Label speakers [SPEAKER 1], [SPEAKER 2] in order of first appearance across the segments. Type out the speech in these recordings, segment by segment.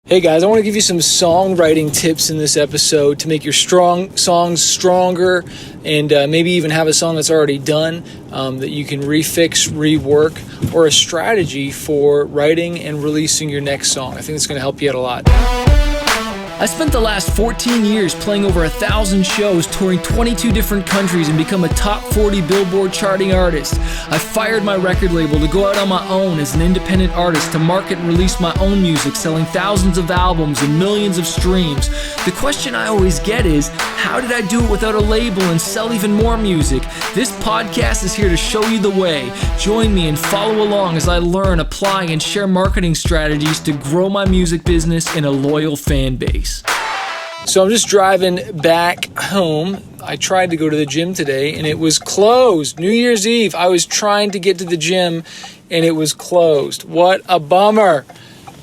[SPEAKER 1] Hey guys, I want to give you some songwriting tips in this episode to make your songs stronger and maybe even have a song that's already done that you can refix, rework, or a strategy for writing and releasing your next song. I think it's going to help you out a lot.
[SPEAKER 2] I spent the last 14 years playing over 1,000 shows, touring 22 different countries, and become a top 40 Billboard charting artist. I fired my record label to go out on my own as an independent artist to market and release my own music, selling thousands of albums and millions of streams. The question I always get is, how did I do it without a label and sell even more music? This podcast is here to show you the way. Join me and follow along as I learn, apply, and share marketing strategies to grow my music business and a loyal fan base.
[SPEAKER 1] So I'm just driving back home. I tried to go to the gym today and it was closed. New Year's Eve, I was trying to get to the gym and it was closed. What a bummer.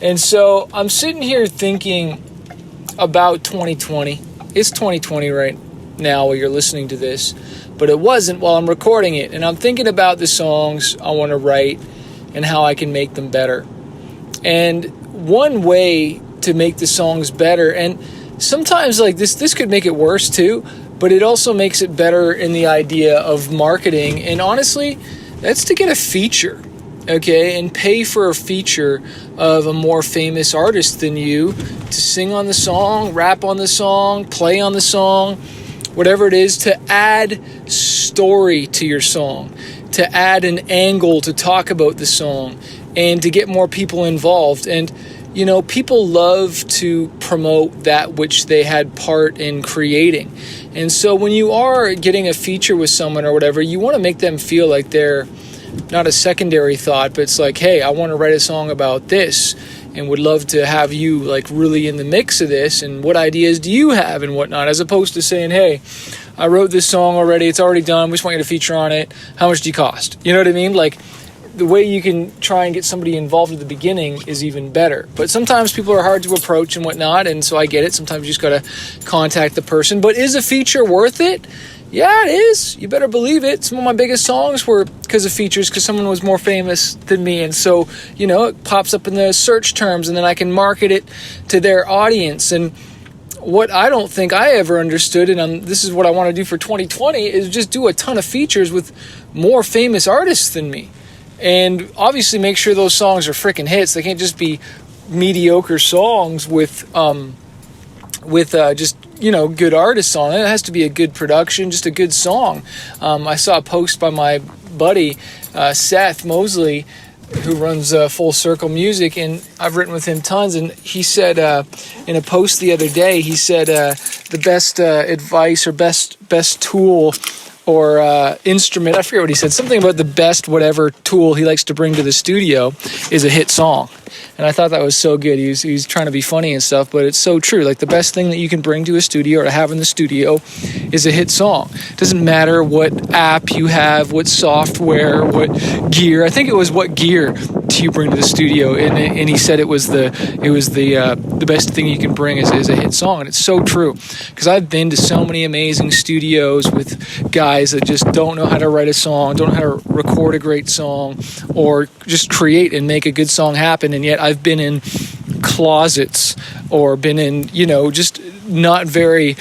[SPEAKER 1] And so I'm sitting here thinking about 2020. It's 2020 right now while you're listening to this, but it wasn't while I'm recording it. And I'm thinking about the songs I want to write and how I can make them better. And one way to make the songs better, and sometimes like this could make it worse too, but it also makes it better in the idea of marketing. And honestly, that's to get a feature, okay, and pay for a feature of a more famous artist than you to sing on the song, rap on the song, play on the song, whatever it is, to add story to your song, to add an angle to talk about the song, and to get more people involved. And you know, people love to promote that which they had part in creating. And so when you are getting a feature with someone or whatever, you want to make them feel like they're not a secondary thought, but it's like, hey, I want to write a song about this and would love to have you like really in the mix of this, and what ideas do you have and whatnot, as opposed to saying, hey, I wrote this song already, it's already done, we just want you to feature on it, how much do you cost? You know what I mean? Like, the way you can try and get somebody involved at the beginning is even better. But sometimes people are hard to approach and whatnot, and so I get it. Sometimes you just got to contact the person. But is a feature worth it? Yeah, it is. You better believe it. Some of my biggest songs were because of features, because someone was more famous than me. And so, you know, it pops up in the search terms, and then I can market it to their audience. And what I don't think I ever understood, and this is what I want to do for 2020, is just do a ton of features with more famous artists than me. And obviously make sure those songs are freaking hits. They can't just be mediocre songs with just, you know, good artists on it. It has to be a good production, just a good song. I saw a post by my buddy, Seth Mosley, who runs Full Circle Music, and I've written with him tons, and he said in a post the other day, he said the best advice or best tool or instrument, I forget what he said, something about the best whatever tool he likes to bring to the studio is a hit song. And I thought that was so good. He was trying to be funny and stuff, but it's so true. Like, the best thing that you can bring to a studio or to have in the studio is a hit song. It doesn't matter what app you have, what software, what gear. I think it was what gear do you bring to the studio, and he said it was the best thing you can bring is a hit song. And it's so true, because I've been to so many amazing studios with guys that just don't know how to write a song, don't know how to record a great song, or just create and make a good song happen. And yet I've been in closets or been in, you know, just not very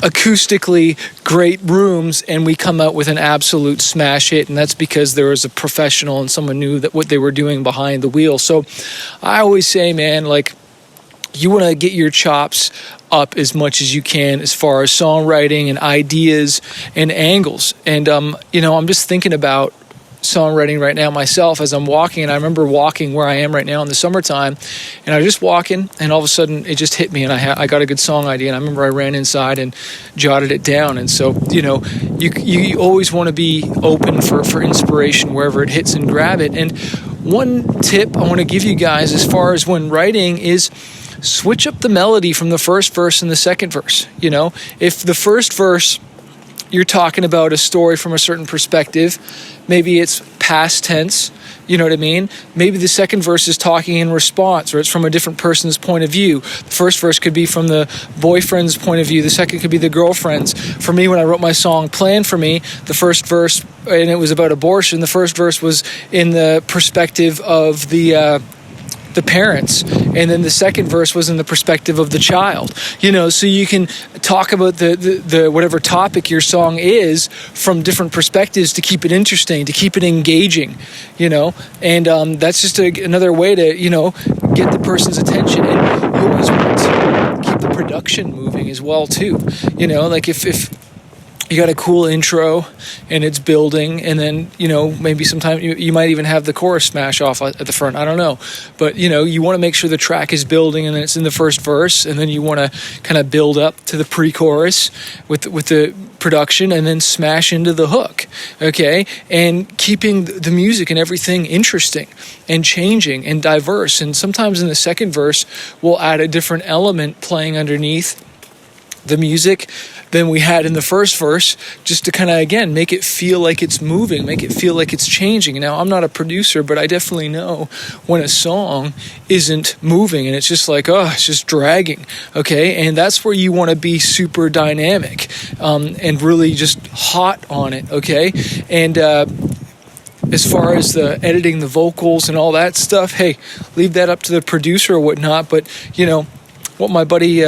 [SPEAKER 1] acoustically great rooms, and we come out with an absolute smash hit, and that's because there was a professional and someone knew that what they were doing behind the wheel. So I always say, man, like, you want to get your chops up as much as you can as far as songwriting and ideas and angles. And you know, I'm just thinking about songwriting right now myself as I'm walking, and I remember walking where I am right now in the summertime, and I was just walking, and all of a sudden it just hit me, and I got a good song idea, and I remember I ran inside and jotted it down. And so, you know, you always want to be open for inspiration wherever it hits and grab it. And one tip I want to give you guys as far as when writing is switch up the melody from the first verse and the second verse. You know, if the first verse you're talking about a story from a certain perspective, maybe it's past tense, you know what I mean? Maybe the second verse is talking in response, or it's from a different person's point of view. The first verse could be from the boyfriend's point of view. The second could be the girlfriend's. For me, when I wrote my song Plan For Me, the first verse, and it was about abortion, the first verse was in the perspective of the the parents, and then the second verse was in the perspective of the child. So you can talk about the whatever topic your song is from different perspectives to keep it interesting, to keep it engaging. And that's just another way to get the person's attention. And you always want to keep the production moving as well too. Like if you got a cool intro and it's building, and then maybe sometime you might even have the chorus smash off at the front. I don't know, but you want to make sure the track is building and it's in the first verse, and then you want to kind of build up to the pre-chorus with the production, and then smash into the hook. Okay, and keeping the music and everything interesting and changing and diverse. And sometimes in the second verse we'll add a different element playing underneath the music than we had in the first verse, just to kind of, again, make it feel like it's moving, make it feel like it's changing. Now, I'm not a producer, but I definitely know when a song isn't moving and it's just like, it's just dragging, okay? And that's where you want to be super dynamic and really just hot on it, okay? And as far as the editing the vocals and all that stuff, hey, leave that up to the producer or whatnot, but, what my buddy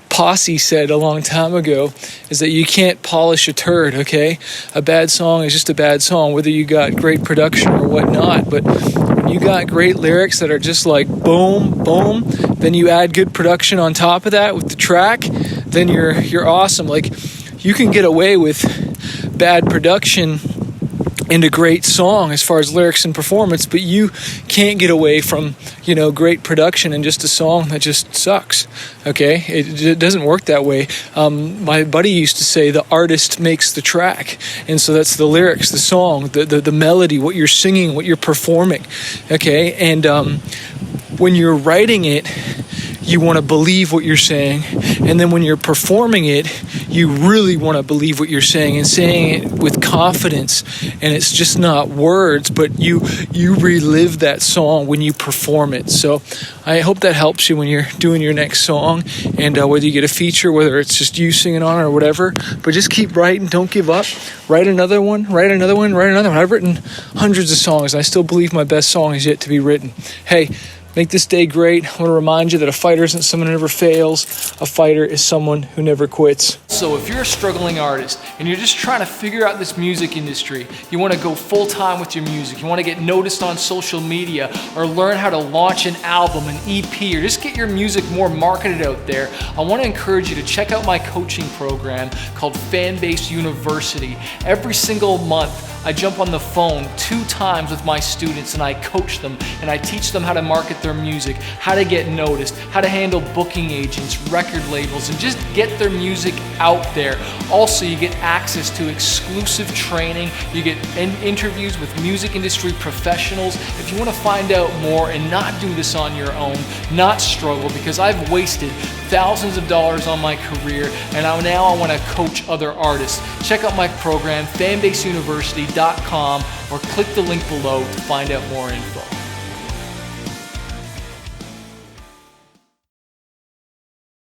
[SPEAKER 1] Posse said a long time ago is that you can't polish a turd, okay? A bad song is just a bad song, whether you got great production or whatnot. But when you got great lyrics that are just like boom, boom, then you add good production on top of that with the track, then you're awesome. Like, you can get away with bad production and a great song as far as lyrics and performance, but you can't get away from great production and just a song that just sucks. Okay, it doesn't work that way. My buddy used to say the artist makes the track, and so that's the lyrics, the song, the melody, what you're singing, what you're performing. Okay, and when you're writing it, you want to believe what you're saying, and then when you're performing it, you really want to believe what you're saying and saying it with confidence. And it's just not words, but you relive that song when you perform it. So I hope that helps you when you're doing your next song, and whether you get a feature, whether it's just you singing on it or whatever. But just keep writing, don't give up. Write another one, write another one, write another one. I've written hundreds of songs, and I still believe my best song is yet to be written. Hey, make this day great. I want to remind you that a fighter isn't someone who never fails. A fighter is someone who never quits. So if you're a struggling artist and you're just trying to figure out this music industry, you want to go full-time with your music, you want to get noticed on social media, or learn how to launch an album, an EP, or just get your music more marketed out there, I want to encourage you to check out my coaching program called Fanbase University. Every single month, I jump on the phone 2 times with my students and I coach them and I teach them how to market their music, how to get noticed, how to handle booking agents, record labels, and just get their music out there. Also, you get access to exclusive training, you get interviews with music industry professionals. If you want to find out more and not do this on your own, not struggle, because I've wasted thousands of dollars on my career, and now I want to coach other artists. Check out my program, fanbaseuniversity.com, or click the link below to find out more info.